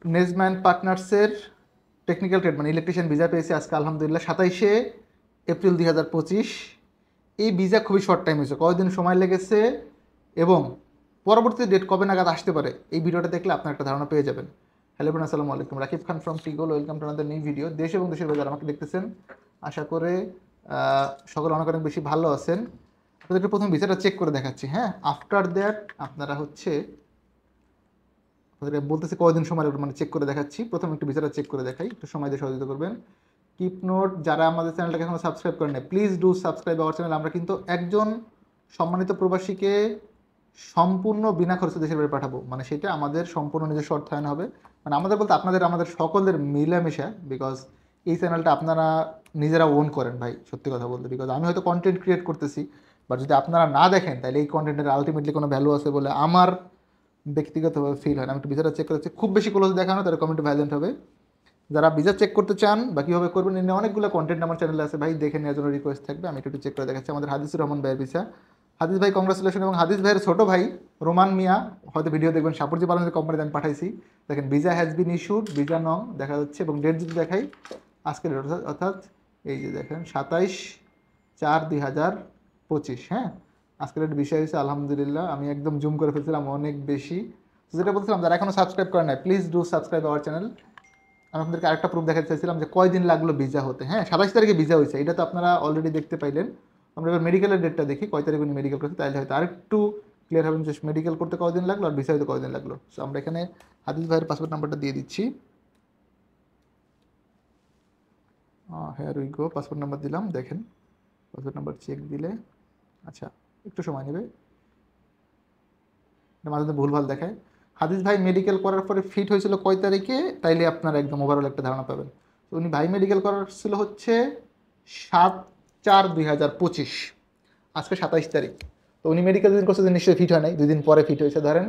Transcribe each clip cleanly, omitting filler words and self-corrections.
নেজম্যান পার্টনার্সের technical trade মানে electrician visa পেয়েছি আজকে আলহামদুলিল্লাহ 27 এপ্রিল 2025। এই ভিসা খুবই শর্ট টাইম হয়েছে, কয়দিন সময় লেগেছে এবং পরবর্তী ডেট কবে নাগাদ আসতে পারে এই ভিডিওটা দেখলে আপনার একটা ধারণা পেয়ে যাবেন। হ্যালো ফ্রেন্ড, আসসালামু আলাইকুম, রাকিব খান ফ্রম টিগোল। Welcome to another new video. দেশ এবং দেশের বাইরে আমাকে দেখতেছেন, আশা করে সকলে অনেক অনেক বেশি ভালো আছেন। আপনাদেরকে প্রথম ভিসাটা চেক করে দেখাচ্ছি। হ্যাঁ, আফটার দ্যাট আপনারা হচ্ছে আপনাদেরকে বলতেছি কয়দিন সময় লাগবে, মানে চেক করে দেখাচ্ছি। প্রথম একটু ভিসাটা চেক করে দেখাই, একটু সময় দিয়ে সহযোগিতা করবেন। কিপ নোট, যারা আমাদের চ্যানেলটাকে এখনো সাবস্ক্রাইব করেন না, please do subscribe our channel. আমরা কিন্তু একজন সম্মানিত প্রবাসীকে সম্পূর্ণ বিনা খরচে দেশের বাইরে পাঠাবো, মানে সেটা আমাদের সম্পূর্ণ নিজস্ব অর্থায়ন হবে। মানে আমাদের বলতে আমাদের সকলের মিলেমিশা, বিকজ এই চ্যানেলটা আপনারা নিজেরা ওন করেন ভাই, সত্যি কথা বলতে। বিকজ আমি হয়তো কন্টেন্ট ক্রিয়েট করতেছি, বাট যদি আপনারা না দেখেন তাহলে এই কন্টেন্টের আলটিমেটলি কোনো ভ্যালু আছে বলে আমার ব্যক্তিগতভাবে ফিল হয় না। আমি একটু ভিসাটা চেক করেছি, খুব বেশি ক্লোজ দেখানো তাহলে কমেন্ট ভ্যালেন্ট হবে। যারা ভিসা চেক করতে চান বা কীভাবে করবেন, এনে অনেকগুলো কন্টেন্ট আমার চ্যানেলে আছে ভাই, দেখে নেওয়ার জন্য রিকোয়েস্ট থাকবে। আমি একটু চেক করে দেখাচ্ছি আমাদের হাদিসুর রহমান ভাইয়ের ভিসা। হাদিস ভাই কংগ্রেচুলেশন। এবং হাদিস ভাইয়ের ছোটো ভাই রোমান মিয়া, হয়তো ভিডিও দেখবেন, সাপুরজি পালনের কোম্পানিতে আমি পাঠাইছি। দেখেন visa has been issued, visa নং দেখা যাচ্ছে এবং ডেট যদি দেখাই আজকের ডেট, অর্থাৎ এই যে দেখেন 27/4/2025। হ্যাঁ, আজকের ডেট বিষয় হয়েছে আলহামদুলিল্লাহ। আমি একদম জুম করে ফেলছিলাম অনেক বেশি। যেটা বলছিলাম, যারা এখনো সাবস্ক্রাইব করেন না, please do subscribe our channel. আমি আপনাদেরকে আরেকটা প্রুফ দেখাতে চাইছিলাম যে কয়দিন লাগলো ভিসা হতে। হ্যাঁ, 27 তারিখে ভিসা হয়েছে, এটা তো আপনারা অলরেডি দেখতে পাইলেন। আমরা এবার মেডিকেলের ডেটটা দেখি, কয় তারিখ উনি মেডিকেল করছে, তাহলে হয়তো আরেকটু ক্লিয়ার হবেন যে মেডিকেল করতে কয়দিন লাগলো আর ভিসা হতে কয়দিন লাগলো। সো আমরা এখানে হাদিস ভাইয়ের পাসপোর্ট নাম্বারটা দিয়ে দিচ্ছি। হ্যাঁ উই গো, পাসপোর্ট নাম্বার দিলাম। দেখেন পাসপোর্ট নাম্বার চেক দিলে আচ্ছা একটু সময় নেবে, মাঝে ভুলভাল দেখায়। হাদিস ভাই মেডিকেল করার পরে ফিট হয়েছিল কয় তারিখে, তাইলে আপনার একদম ওভারঅল একটা ধারণা পাবেন। তো উনি ভাই মেডিকেল করার ছিল হচ্ছে 7/4/2025, আজকে 27 তারিখ। তো উনি মেডিকেল দিন করছে নিশ্চয়ই ফিট হয় নাই, 2 দিন পরে ফিট হয়েছে, ধরেন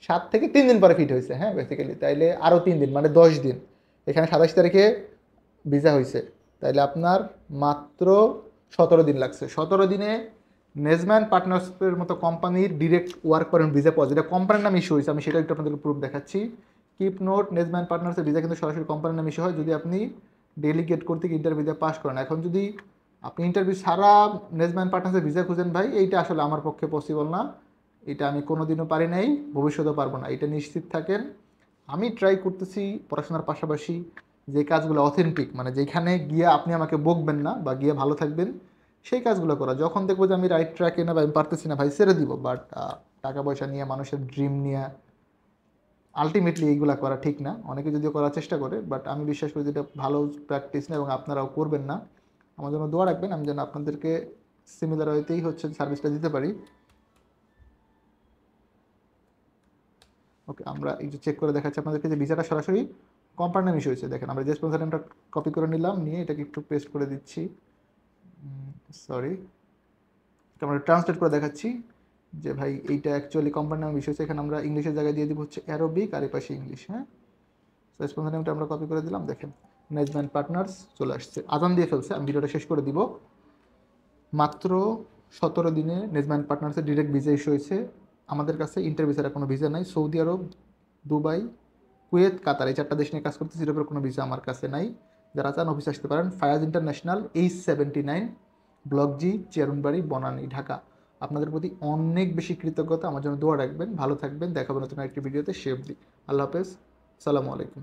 7 থেকে 3 দিন পরে ফিট হয়েছে। হ্যাঁ, বেসিক্যালি তাইলে আরও 3 দিন মানে 10 দিন। এখানে 27 তারিখে ভিসা হয়েছে, তাইলে আপনার মাত্র 17 দিন লাগছে। 17 দিনে নেজম্যান পার্টনার্সের মতো কোম্পানির ডিরেক্ট ওয়ার্ক করেন ভিসা পাওয়া যায়। এটা কোম্পানির নাম ইস্যু হয়েছে, আমি সেটা একটু আপনাদেরকে প্রুফ দেখাচ্ছি। কিপ নোট, নেজম্যান পার্টনার্সের ভিসা কিন্তু সরাসরি কোম্পানির নাম ইস্যু হয় যদি আপনি ডেলিগেট কর্তৃক ইন্টারভিউতে পাস করেন। এখন যদি আপনি ইন্টারভিউ ছাড়া নেজম্যান পার্টনার্সের ভিসা খুঁজেন ভাই, এইটা আসলে আমার পক্ষে পসিবল না। এটা আমি কোনোদিনও পারি নাই, ভবিষ্যতেও পারবো না, এটা নিশ্চিত থাকেন। আমি ট্রাই করতেছি পড়াশোনার পাশাপাশি যে কাজগুলো অথেন্টিক, মানে যেখানে গিয়ে আপনি আমাকে বকবেন না বা গিয়ে ভালো থাকবেন, সেই কাজগুলো করা। যখন দেখবো যে আমি রাইট ট্র্যাকে না বা আমি পারতেছি না ভাই, ছেড়ে দিব। বাট টাকা পয়সা নিয়ে, মানুষের ড্রিম নিয়ে আলটিমেটলি এইগুলো করা ঠিক না। অনেকে যদিও করার চেষ্টা করে, বাট আমি বিশ্বাস করি যেটা ভালো প্র্যাকটিস না এবং আপনারাও করবেন না। আমার জন্য দোয়া রাখবেন, আমি যেন আপনাদেরকে সিমিলার ওয়েতেই হচ্ছে সার্ভিসটা দিতে পারি। ওকে, আমরা একটু চেক করে দেখাচ্ছি আপনাদেরকে যে ভিসাটা সরাসরি কোম্পানির নাম ইস্যু হয়েছে। দেখেন আমরা যে স্পন্সর নেমটা কপি করে নিলাম, নিয়ে এটাকে একটু পেস্ট করে দিচ্ছি। সরি, আমরা ট্রান্সলেট করে দেখাচ্ছি যে ভাই এইটা অ্যাকচুয়ালি কোম্পানির নাম ইস্যু হয়েছে। এখানে আমরা ইংলিশের জায়গায় দিয়ে দিব হচ্ছে অ্যারোবিক, আর এই পাশে ইংলিশ। হ্যাঁ, তো স্পন্সর নেমটা আমরা কপি করে দিলাম। দেখেন নেজম্যান পার্টনার্স চলে আসছে, আজান দিয়ে ফেলছে। আমি ভিডিওটা শেষ করে দিব। মাত্র 17 দিনে নেজম্যান পার্টনার্সের ডিরেক্ট ভিসা ইস্যু হয়েছে আমাদের কাছে। ইন্টারভিউ ছাড়া কোনো ভিসা নাই। সৌদি আরব, দুবাই, কুয়েত, কাতার, এই 4টা দেশ নিয়ে কাজ করতেছি, ইউরোপের কোনো ভিসা আমার কাছে নাই। যারা চান অফিসে আসতে পারেন, Fayaz international, H79, block G, Chairmanbari, Banani, Dhaka. আপনাদের প্রতি অনেক বেশি কৃতজ্ঞতা, আমার জন্য দোয়া রাখবেন। ভালো থাকবেন, দেখাবেন নতুন একটি ভিডিওতে। সে অবধি আল্লাহ হাফেজ, সালামু আলাইকুম।